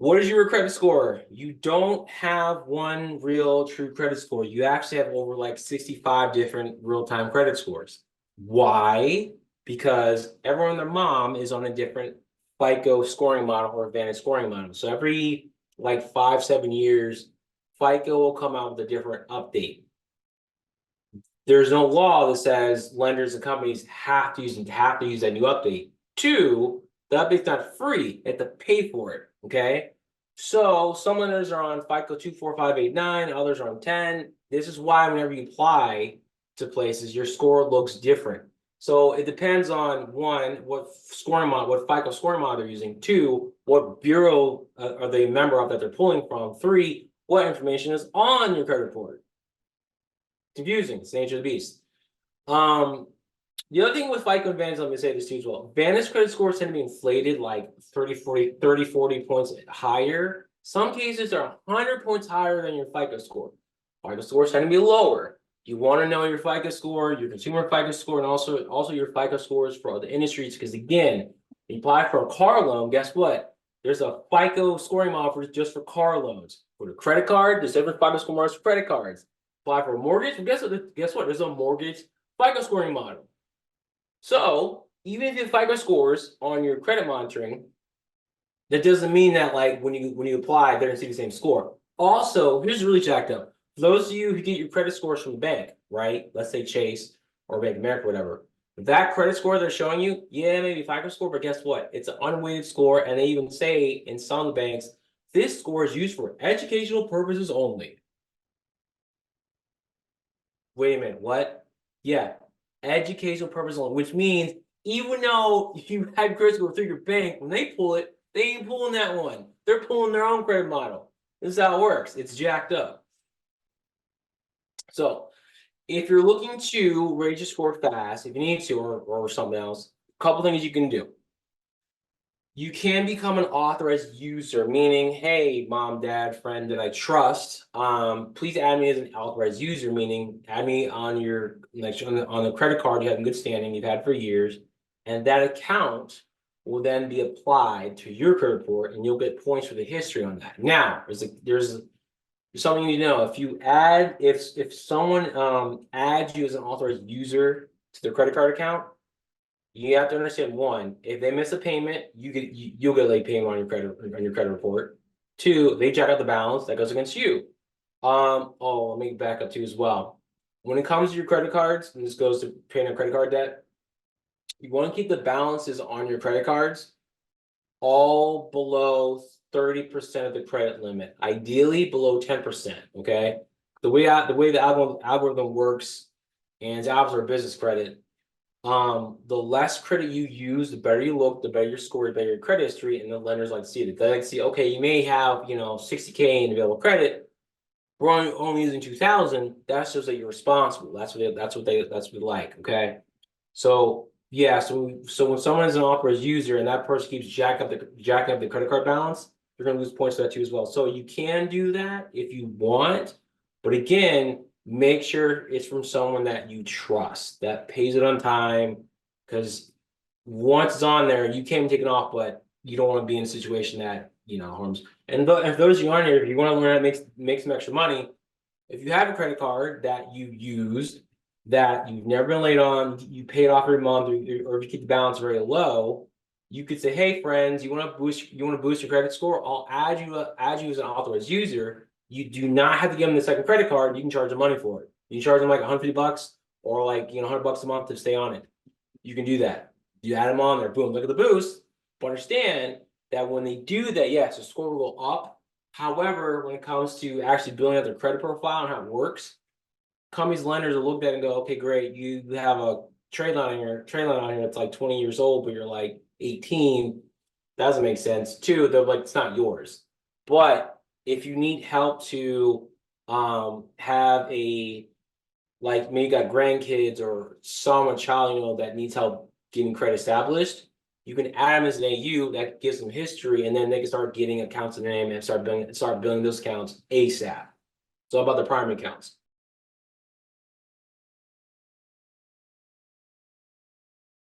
What is your credit score? You don't have one real true credit score. You actually have over like 65 different real-time credit scores. Why? Because everyone and their mom is on a different FICO scoring model or advanced scoring model. So every like 5, 7 years, FICO will come out with a different update. There's no law that says lenders and companies have to use that new update. Two, the update's not free. They have to pay for it. Okay. So some lenders are on FICO 2, 4, 5, 8, 9, others are on 10. This is why whenever you apply to places, your score looks different. So it depends on one, what scoring model, what FICO scoring model they're using. Two, what bureau are they a member of that they're pulling from. Three, what information is on your credit report. Confusing. It's the nature of the beast. The other thing with FICO and Vantage, let me say this too as well. Vantage credit scores tend to be inflated like 30, 40 points higher. Some cases are 100 points higher than your FICO score. FICO scores tend to be lower. You want to know your FICO score, your consumer FICO score, and also your FICO scores for other industries. Because again, you apply for a car loan, guess what? There's a FICO scoring model just for car loans. For the credit card, there's different FICO score models for credit cards. Apply for a mortgage, well, guess what? There's a mortgage FICO scoring model. So even if you have FICO scores on your credit monitoring, that doesn't mean that like when you apply, they're gonna see the same score. Also, here's really jacked up. For those of you who get your credit scores from the bank, right? Let's say Chase or Bank of America, whatever. That credit score they're showing you, yeah, maybe FICO score, but guess what? It's an unweighted score, and they even say in some banks, this score is used for educational purposes only. Wait a minute, what? Yeah, educational purposes only, which means even though you have credit score through your bank, when they pull it, they ain't pulling that one. They're pulling their own credit model. This is how it works. It's jacked up. So if you're looking to raise your score fast, if you need to, or something else, a couple things you can do. You can become an authorized user, meaning, hey, mom, dad, friend that I trust, please add me as an authorized user, meaning add me on your like on the credit card you have in good standing, you've had for years, and that account will then be applied to your credit report, and you'll get points for the history on that. Now, there's something you need to know. If someone adds you as an authorized user to their credit card account, you have to understand, one, if they miss a payment, you'll get a late payment on your credit report. Two, they jack out the balance, that goes against you. Let me back up too as well. When it comes to your credit cards, and this goes to paying a credit card debt, you want to keep the balances on your credit cards all below 30% of the credit limit, ideally below 10%. Okay, the way the algorithm works, and it's obviously business credit. The less credit you use, the better you look, the better your score, the better your credit history, and the lenders like to see it. They like to see, okay, you may have 60K in available credit. We're only using 2,000. That shows that you're responsible. That's what they like. Okay, so yeah, so when someone is an authorized user and that person keeps jacking up the credit card balance, you're gonna lose points for that too as well. So you can do that if you want, but again, make sure it's from someone that you trust, that pays it on time, because once it's on there, you can take it off, but you don't want to be in a situation that harms. And if those of you on here, if you want to learn how to make some extra money, if you have a credit card that you used that you've never been late on, you paid off every month, or if you keep the balance very low, you could say, "Hey, friends, you want to boost your credit score? I'll add you as an authorized user. You do not have to give them the second credit card. You can charge them money for it. You can charge them like $150 or like $100 a month to stay on it. You can do that. You add them on there, boom, look at the boost. But understand that when they do that, yes, the score will go up. However, when it comes to actually building out their credit profile and how it works, companies, lenders will look at it and go, okay, great, you have a trade line on here that's like 20 years old, but you're like 18. That doesn't make sense. Two, they're like, it's not yours. But if you need help to have like maybe got grandkids or a child, that needs help getting credit established, you can add them as an AU that gives them history, and then they can start getting accounts in their name and start building those accounts ASAP. It's all about the primary accounts.